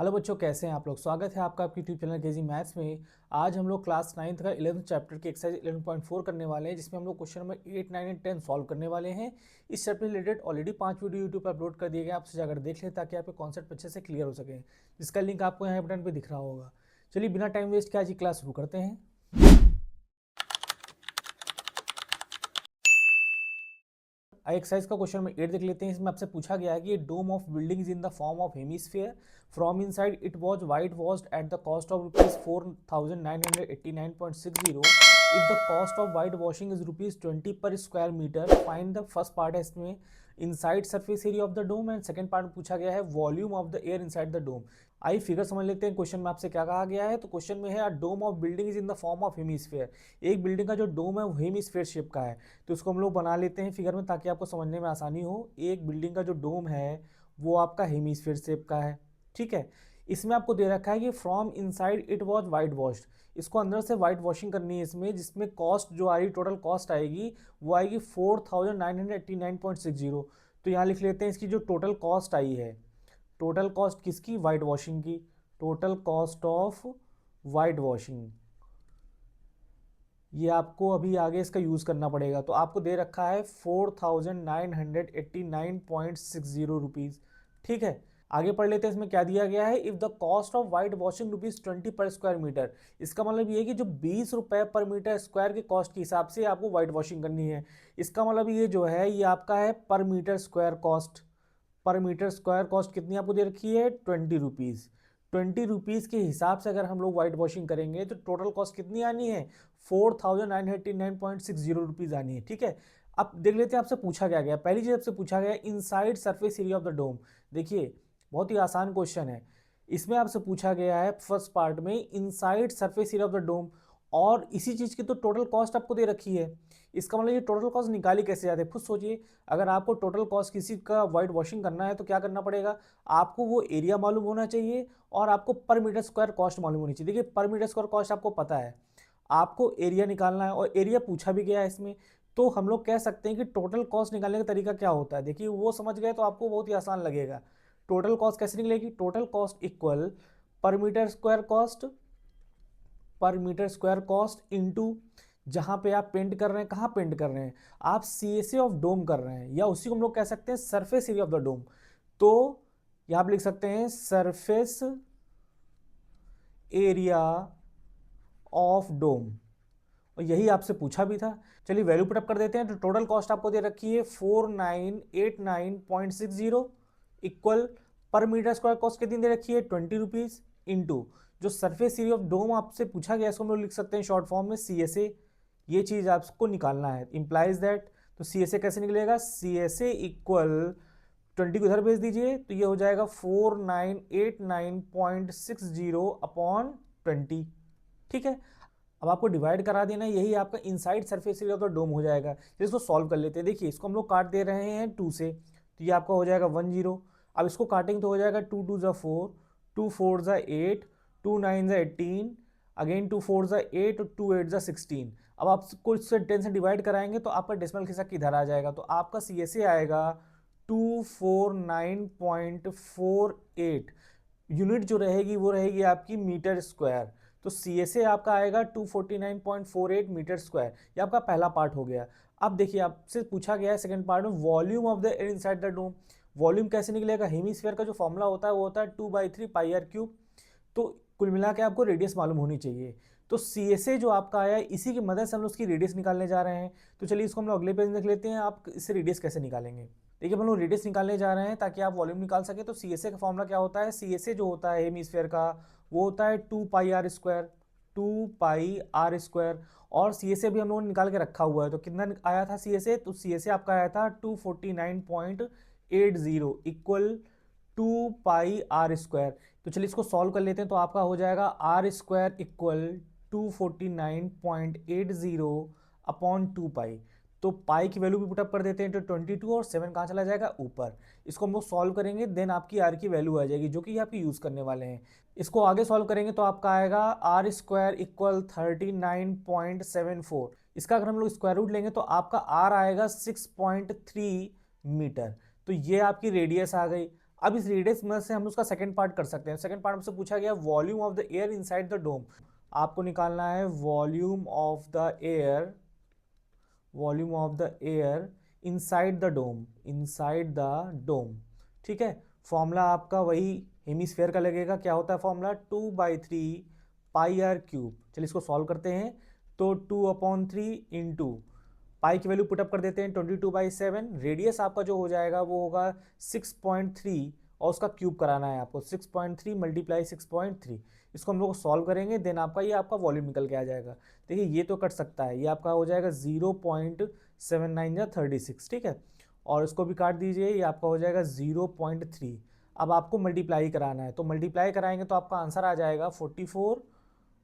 Hello बच्चों, कैसे हैं आप लोग। स्वागत है आपका आपके यूट्यूब चैनल केजी मैथ्स में। आज हम लोग क्लास 9th का 11th चैप्टर की एक्सरसाइज 11.4 करने वाले हैं, जिसमें हम लोग क्वेश्चन नंबर 8, 9 एंड 10 सॉल्व करने वाले हैं। इस चैप्टर से रिलेटेड ऑलरेडी 5 वीडियो यूट्यूब पर अपलोड कर दिए गए, आपसे जाकर देख लें ताकि आपके कॉन्सेप्ट अच्छे से क्लियर हो सके, जिसका लिंक आपको यहाँ बटन पर दिख रहा होगा। चलिए बिना टाइम वेस्ट किए आज की क्लास शुरू करते हैं। एक्सरसाइज का क्वेश्चन नंबर 8 देख लेते हैं। इसमें आपसे पूछा गया है कि dome of building is in the form of hemisphere from inside it was white washed at the cost of ₹4,989.60। If the cost of white washing is ₹20 per square metre, find the first part है इसमें inside surface area of the dome, and second part में पूछा गया है volume of the air inside the dome. आई figure समझ लेते हैं क्वेश्चन में आपसे क्या कहा गया है। तो क्वेश्चन में है dome of building is in the form of hemisphere. एक बिल्डिंग का जो डोम है वो हेमिस्फीयर शेप का है, तो इसको हम लोग बना लेते हैं फिगर में ताकि आपको समझने में आसानी हो। एक बिल्डिंग का जो डोम है वो आपका हेमिस्फीयर शेप का है, ठीक है। इसमें आपको दे रखा है कि from inside it was white washed, इसको अंदर से वाइट वॉशिंग करनी है इसमें, जिसमें कॉस्ट जो आएगी, टोटल कॉस्ट आएगी वो आएगी 4,989.60। तो यहाँ लिख लेते हैं इसकी जो टोटल कॉस्ट आई है। टोटल कॉस्ट किसकी? वाइट वॉशिंग की। Total cost of white washing, ये आपको अभी आगे इसका यूज़ करना पड़ेगा। तो आपको दे रखा है 4,989.60 ठीक है। आगे पढ़ लेते हैं इसमें क्या दिया गया है। If the cost of white washing ₹20 per square metre, इसका मतलब ये है कि जो ₹20 पर मीटर स्क्वायर के कॉस्ट के हिसाब से आपको वाइट वॉशिंग करनी है। इसका मतलब ये जो है ये आपका है पर मीटर स्क्वायर कॉस्ट। पर मीटर स्क्वायर कॉस्ट कितनी आपको दे रखी है? ₹20। ₹20 के हिसाब से अगर हम लोग वाइट वॉशिंग करेंगे तो टोटल कॉस्ट कितनी आनी है? 4,989.60 आनी है, ठीक है। अब देख लेते हैं आपसे पूछा क्या गया। पहली चीज आपसे पूछा गया inside surface area of the dome. देखिए बहुत ही आसान क्वेश्चन है। इसमें आपसे पूछा गया है फर्स्ट पार्ट में inside surface area of the dome, और इसी चीज की तो टोटल कॉस्ट आपको दे रखी है। इसका मतलब ये टोटल कॉस्ट निकाली कैसे जाते हैं, खुद सोचिए। अगर आपको टोटल कॉस्ट किसी का वाइट वॉशिंग करना है तो क्या करना पड़ेगा? आपको वो एरिया मालूम होना चाहिए और आपको पर मीटर स्क्वायर कॉस्ट मालूम होनी चाहिए। देखिए पर मीटर स्क्वायर कॉस्ट आपको पता है, आपको एरिया निकालना है और एरिया पूछा भी गया है इसमें। तो हम लोग कह सकते हैं कि टोटल कॉस्ट निकालने का तरीका क्या होता है। देखिए वो समझ गए तो आपको बहुत ही आसान लगेगा। टोटल कॉस्ट कैसे निकलेगी? टोटल कॉस्ट इक्वल पर मीटर स्क्वायर कॉस्ट, पर मीटर स्क्वायर कॉस्ट इनटू जहां पे आप पेंट कर रहे हैं, कहां पेंट कर रहे हैं आप? सीएसए ऑफ डोम कर रहे हैं, या उसी को हम लोग कह सकते हैं surface area of the dome. तो यहां आप लिख सकते हैं सरफेस एरिया ऑफ डोम, और यही आपसे पूछा भी था। चलिए वैल्यू पुटअप कर देते हैं। तो टोटल कॉस्ट आपको दे रखी है 4,989.60 इक्वल पर मीटर स्क्वायर कॉस्ट कितनी दे रखी है? ₹20 इंटू जो सरफेस एरिया ऑफ डोम आपसे पूछा गया इसको हम लोग लिख सकते हैं शॉर्ट फॉर्म में सीएसए। ये चीज आपको निकालना है, इंप्लाइज दैट। तो सीएसए कैसे निकलेगा? सीएसए इक्वल 20 को इधर भेज दीजिए तो ये हो जाएगा 4,989.60 अपॉन 20, ठीक है। अब आपको डिवाइड करा देना, यही आपका inside surface area of the dome हो जाएगा। तो इसको सॉल्व कर लेते हैं। देखिए इसको हम लोग काट दे रहे हैं 2 से, तो ये आपका हो जाएगा 10। अब इसको काटेंगे तो हो जाएगा 2 2 ज़ा 4, 2 4 ज़ा 8, 2 9 ज़ा 18, अगेन 2 4 ज़ा 8 और 2 8 ज़ा 16। अब आपको इससे 10 से डिवाइड कराएंगे तो आपका डेसिमल खिसक के इधर आ जाएगा, तो आपका सी एस ए आएगा 249.48। यूनिट जो रहेगी वो रहेगी आपकी मीटर स्क्वायर। तो सी एस ए आपका आएगा 249.48 मीटर स्क्वायर। ये आपका पहला पार्ट हो गया। अब देखिए आपसे पूछा गया है सेकंड पार्ट में volume of the air inside the dome. Volume कैसे निकलेगा? हेमीस्फीयर का जो फॉर्मूला होता है वो होता है 2/3 पाई आर क्यूब। तो कुल मिला के आपको रेडियस मालूम होनी चाहिए। तो सी एस ए जो आपका आया इसी की मदद से हम लोग उसकी रेडियस निकालने जा रहे हैं। तो चलिए इसको हम लोग अगले पेज में देख लेते हैं, आप इससे रेडियस कैसे निकालेंगे। देखिए हम लोग रेडियस निकालने जा रहे हैं ताकि आप वॉल्यूम निकाल सके। तो सी एस ए का फॉर्मूला क्या होता है? सी एस ए जो होता है हेमीस्फीयर का वो होता है 2 pi r square, 2 pi r square. और सी एस ए भी हम लोगों ने निकाल के रखा हुआ है। तो कितना आया था सी एस ए? तो सी एस ए आपका आया था 249.80 इक्वल 2 पाई आर स्क्वायर। तो चलिए इसको सॉल्व कर लेते हैं। तो आपका हो जाएगा आर स्क्वायर इक्वल 249.80 अपॉन 2 पाई। तो पाई की वैल्यू भी पुटअप कर देते हैं। तो 22 और 7 कहाँ चला जाएगा? ऊपर। इसको हम लोग सॉल्व करेंगे, देन आपकी आर की वैल्यू आ जाएगी जो कि आपकी यूज़ करने वाले हैं। इसको आगे सॉल्व करेंगे तो आपका आएगा आर स्क्वायर इक्वल 39.74। इसका अगर हम लोग स्क्वायर रूट लेंगे तो आपका आर आएगा 6.3 मीटर। तो ये आपकी रेडियस आ गई। अब इस रेडियस में से हम उसका सेकंड पार्ट कर सकते हैं। सेकंड पार्ट में से पूछा गया volume of the air inside the dome. आपको निकालना है volume of the air, volume of the air inside the dome, inside the dome. ठीक है, फॉर्मूला आपका वही हेमिस्फेयर का लगेगा। क्या होता है फॉर्मूला? 2/3 pi are cube. चलिए इसको सॉल्व करते हैं। तो 2/3 इंटू पाई की वैल्यू पुटअप कर देते हैं 22/7। रेडियस आपका जो हो जाएगा वो होगा 6.3 और उसका क्यूब कराना है आपको। 6.3 मल्टीप्लाई 6.3, इसको हम लोग सॉल्व करेंगे, देन आपका ये आपका वॉल्यूम निकल के आ जाएगा। देखिए ये तो कट सकता है, ये आपका हो जाएगा 0.79 या 36। ठीक है, और इसको भी काट दीजिए, ये आपका हो जाएगा 0.3। अब आपको मल्टीप्लाई कराना है, तो मल्टीप्लाई कराएंगे तो आपका आंसर आ जाएगा 44,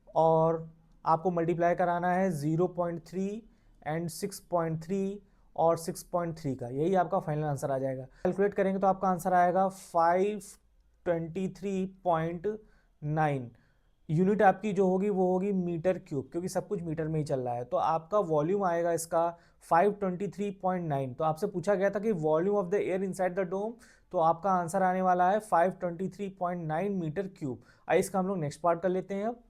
और आपको मल्टीप्लाई कराना है 0.3 एंड 6.3 और 6.3 का, यही आपका फाइनल आंसर आ जाएगा। कैलकुलेट करेंगे तो आपका आंसर आएगा 523.9। यूनिट आपकी जो होगी वो होगी मीटर क्यूब, क्योंकि सब कुछ मीटर में ही चल रहा है। तो आपका वॉल्यूम आएगा इसका 523.9। तो आपसे पूछा गया था कि volume of the air inside the dome, तो आपका आंसर आने वाला है 523.9 मीटर क्यूब। आइए इसका हम लोग नेक्स्ट पार्ट कर लेते हैं। अब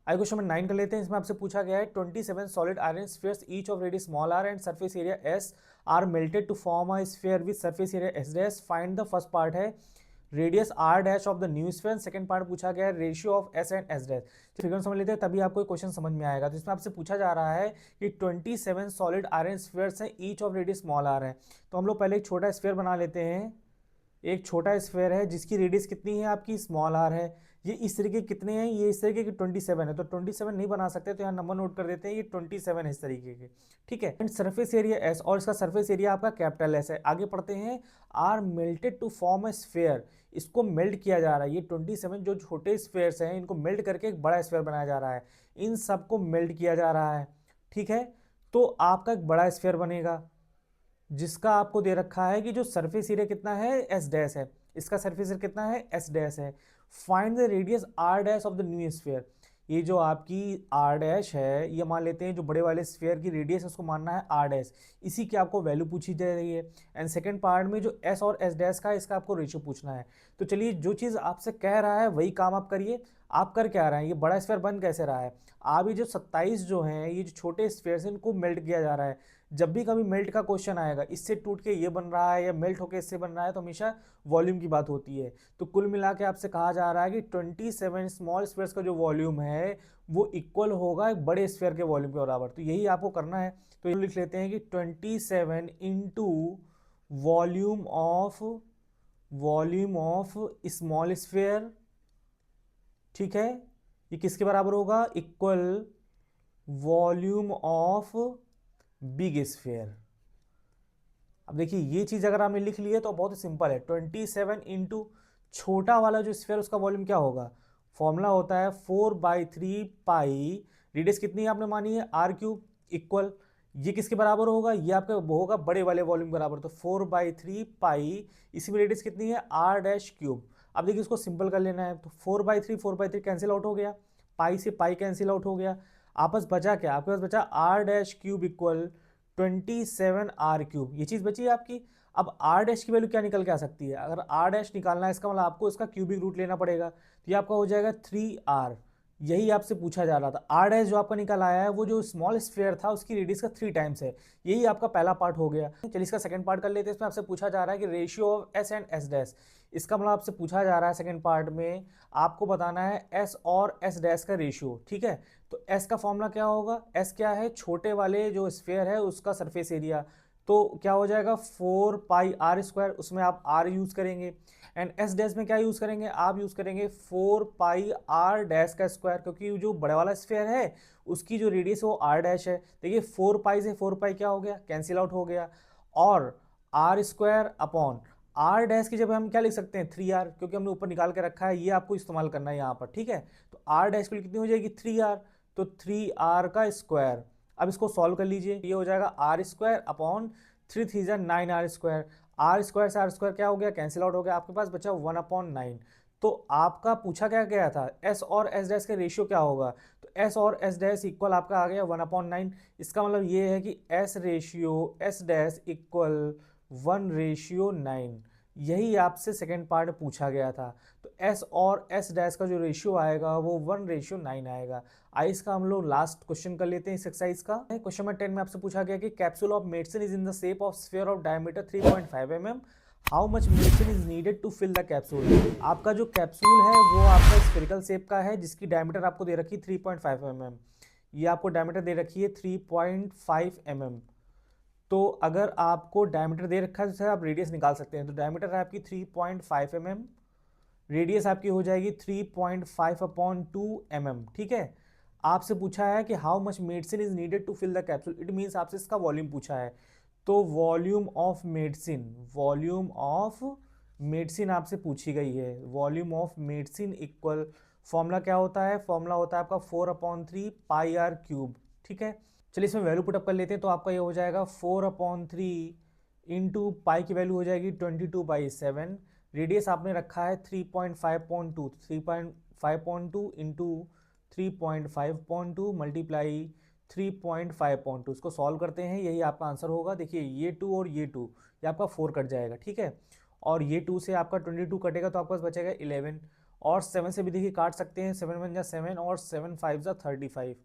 आइए क्वेश्चन नंबर 9 कर लेते हैं। इसमें आपसे पूछा गया है 27 solid iron spheres each of radius small r and surface area S are melted to form a sphere with surface area S dash. Find the first part है radius r dash of the new sphere. Second part पूछा गया है ratio of S and S dash. Figure समझ लेते हैं तभी आपको question समझ में आएगा। तो इसमें आपसे पूछा जा रहा है कि 27 सॉलिड आयरन स्फीयर्स हैं, each of radius small r है। तो हम लोग पहले एक छोटा स्फीयर बना लेते हैं। एक छोटा स्फीयर है जिसकी रेडियस कितनी है आपकी? स्मॉल आर है। ये इस तरीके कितने हैं? ये इस तरीके की 27 है। तो 27 नहीं बना सकते, तो यहाँ नंबर नोट कर देते हैं, ये 27 है इस तरीके के। ठीक है, एंड सरफेस एरिया एस, और इसका सरफेस एरिया आपका कैपिटल एस है। आगे पढ़ते हैं। R melted to form a sphere, इसको मेल्ट किया जा रहा है। ये 27 जो छोटे स्फीयर्स हैं इनको मेल्ट करके एक बड़ा स्फीयर बनाया जा रहा है। इन सबको मेल्ट किया जा रहा है। ठीक है, तो आपका एक बड़ा स्फीयर बनेगा जिसका आपको दे रखा है कि जो सरफेस एरिया कितना है? एस डैश है। इसका सरफेस एरिया कितना है? एस डैश है। Find the radius r dash of the new sphere. ये जो आपकी आर डैश है, ये मान लेते हैं जो बड़े वाले स्फीयर की रेडियस है उसको मानना है आर डैश, इसी की आपको वैल्यू पूछी जा रही है। एंड सेकंड पार्ट में जो एस और एस डैश का है इसका आपको रेशियो पूछना है। तो चलिए जो चीज़ आपसे कह रहा है वही काम आप करिए। आप कर क्या रहे हैं? ये बड़ा स्फीयर बन कैसे रहा है? आप ये जो 27 जो हैं, ये जो छोटे स्फीयर हैं इनको मेल्ट किया जा रहा है। जब भी कभी मेल्ट का क्वेश्चन आएगा, इससे टूट के ये बन रहा है या मेल्ट होकर इससे बन रहा है, तो हमेशा वॉल्यूम की बात होती है। तो कुल मिला के आपसे कहा जा रहा है कि 27 स्मॉल स्फीयर्स का जो वॉल्यूम है वो इक्वल होगा एक बड़े स्फीयर के वॉल्यूम के बराबर। तो यही आपको करना है। तो ये लिख लेते हैं कि 27 into volume of small sphere. ठीक है, ये किसके बराबर होगा? Equal volume of big sphere. अब देखिए ये चीज अगर आपने लिख ली है तो बहुत ही सिंपल है। 27 इंटू छोटा वाला जो स्फीयर उसका वॉल्यूम क्या होगा? फॉर्मूला होता है 4/3 पाई, रेडियस कितनी आपने मानी है? आर क्यूब, इक्वल ये किसके बराबर होगा? ये आपका होगा बड़े वाले वॉल्यूम बराबर। तो 4/3 पाई, इसी में रेडियस कितनी है? R dash cube. अब देखिए इसको सिंपल कर लेना है। तो 4/3 कैंसिल आउट हो गया, पाई से पाई कैंसिल आउट हो गया। आपस बचा क्या? आपके पास बचा r dash cube equal 27 r cube. ये चीज बची है आपकी। अब आर डैश की वैल्यू क्या निकल के आ सकती है? अगर आर डैश निकालना है इसका मतलब आपको इसका क्यूबिक रूट लेना पड़ेगा। तो ये आपका हो जाएगा 3r। यही आपसे पूछा जा रहा था। आर डैश जो आपका निकल आया है वो जो स्मॉल स्फीयर था उसकी रेडियस का 3 टाइम्स है। यही आपका पहला पार्ट हो गया। चलिए इसका सेकंड पार्ट कर लेते हैं। इसमें आपसे पूछा जा रहा है कि ratio of S and S dash. इसका मतलब आपसे पूछा जा रहा है सेकंड पार्ट में आपको बताना है एस और एस डैश का रेशियो। ठीक है, तो एस का फॉर्मूला क्या होगा? एस क्या है? छोटे वाले जो स्फीयर है उसका सरफेस एरिया। तो क्या हो जाएगा? 4πr², उसमें आप r यूज करेंगे। एंड एस डैश में क्या यूज करेंगे? आप यूज करेंगे 4πr डैश का स्क्वायर, क्योंकि जो बड़ा वाला स्फीयर है उसकी जो रेडियस है वो r डैश है। देखिए 4π से 4π क्या हो गया? कैंसिल आउट हो गया। और r² अपॉन आर डैश की जब हम क्या लिख सकते हैं? 3r, क्योंकि हमने ऊपर निकाल के रखा है, ये आपको इस्तेमाल करना है यहाँ पर। ठीक है, तो आर डैश की कितनी हो जाएगी? 3r। तो 3r का स्क्वायर। अब इसको सॉल्व कर लीजिए, ये हो जाएगा r² upon 3 3 9r²। R square से आर स्क्वायर क्या हो गया? कैंसिल आउट हो गया। आपके पास बचा 1/9। तो आपका पूछा क्या गया था? एस और एस डैश का रेशियो क्या होगा? तो एस और एस डैश इक्वल आपका आ गया 1/9। इसका मतलब ये है कि S ratio S dash equal 1/9। यही आपसे सेकेंड पार्ट पूछा गया था। तो एस और एस डैश का जो रेशियो आएगा वो 1:9 आएगा। आई इसका हम लोग लास्ट क्वेश्चन कर लेते हैं इस एक्सरसाइज का। क्वेश्चन नंबर 10 में आपसे पूछा गया कि capsule of medicine is in the shape of sphere of diameter 3.5 mm। How much medicine is needed to fill the capsule. आपका जो कैप्सूल है वो आपका स्फेरिकल शेप का है, जिसकी डायमीटर आपको दे रखी है 3.5 mm। ये आपको डायमीटर दे रखी है 3.5 mm। तो अगर आपको डायमीटर दे रखा है तो आप रेडियस निकाल सकते हैं। तो डायमीटर है आपकी 3.5 mm, रेडियस आपकी हो जाएगी 3.5/2 mm। ठीक है। आपसे पूछा है कि how much medicine is needed to fill the capsule, it means आपसे इसका वॉल्यूम पूछा है। तो वॉल्यूम ऑफ मेडिसिन आपसे पूछी गई है। Volume of medicine equal, formula क्या होता है, फॉर्मूला होता है आपका 4/3 πr³। ठीक है। चलिए इसमें वैल्यू पुटअप कर लेते हैं। तो आपका ये हो जाएगा 4/3 इंटू पाई की वैल्यू हो जाएगी 22/7। रेडियस आपने रखा है 3.5/2, 3.5/2 इंटू 3.5/2 मल्टीप्लाई 3.5/2। इसको सॉल्व करते हैं, यही आपका आंसर होगा। देखिए ये 2 और ये 2, ये आपका 4 कट जाएगा। ठीक है। और ये 2 से आपका 22 कटेगा तो आपके पास बचेगा 11। और 7 से भी देखिए काट सकते हैं, 7 1 जा 7 और 7 5 जा 35।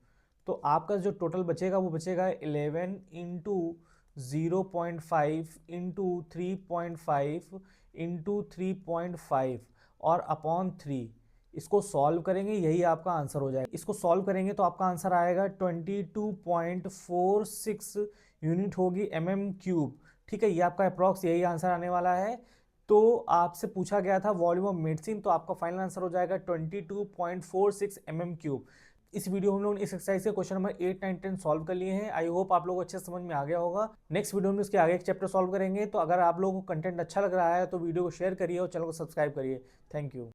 तो आपका जो टोटल बचेगा वो बचेगा 11 इंटू 0.5 इंटू 3.5 इंटू 3.5 और अपॉन 3। इसको सॉल्व करेंगे, यही आपका आंसर हो जाएगा। इसको सॉल्व करेंगे तो आपका आंसर आएगा 22.46 यूनिट होगी mm³। ठीक है। ये आपका अप्रॉक्स यही आंसर आने वाला है। तो आपसे पूछा गया था वॉल्यूम ऑफ मेडिसिन, तो आपका फाइनल आंसर हो जाएगा 22.46 mm³। इस वीडियो में हम लोग इस एक्सरसाइज के क्वेश्चन नंबर 8, 9, 10 सॉल्व कर लिए हैं। आई होप आप लोगों को अच्छे से समझ में आ गया होगा। नेक्स्ट वीडियो में इसके आगे एक चैप्टर सॉल्व करेंगे। तो अगर आप लोगों को कंटेंट अच्छा लग रहा है तो वीडियो को शेयर करिए और चैनल को सब्सक्राइब करिए। Thank you.